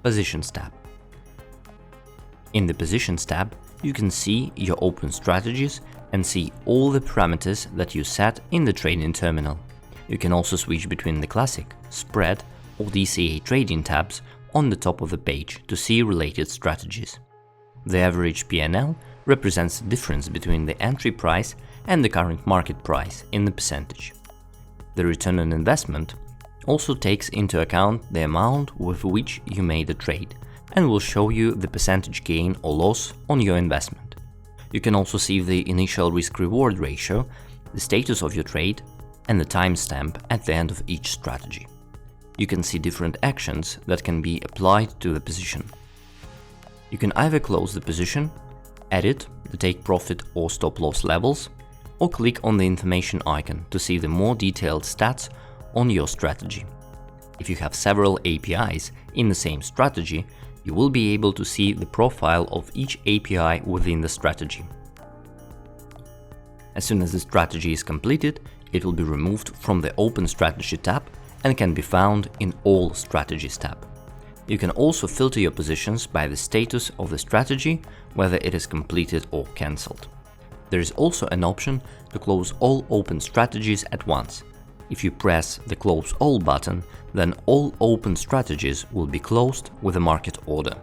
Positions tab. In the Positions tab, you can see your open strategies and see all the parameters that you set in the trading terminal. You can also switch between the Classic, Spread or DCA trading tabs on the top of the page to see related strategies. The average P&L represents the difference between the entry price and the current market price in the percentage. The return on investment also takes into account the amount with which you made a trade and will show you the percentage gain or loss on your investment. You can also see the initial risk-reward ratio, the status of your trade, and the timestamp at the end of each strategy. You can see different actions that can be applied to the position. You can either close the position, edit the take profit or stop loss levels, or click on the information icon to see the more detailed stats on your strategy. If you have several APIs in the same strategy, you will be able to see the profile of each API within the strategy. As soon as the strategy is completed, it will be removed from the Open Strategy tab and can be found in All Strategies tab. You can also filter your positions by the status of the strategy, whether it is completed or cancelled. There is also an option to close all open strategies at once. If you press the Close All button, then all open strategies will be closed with a market order.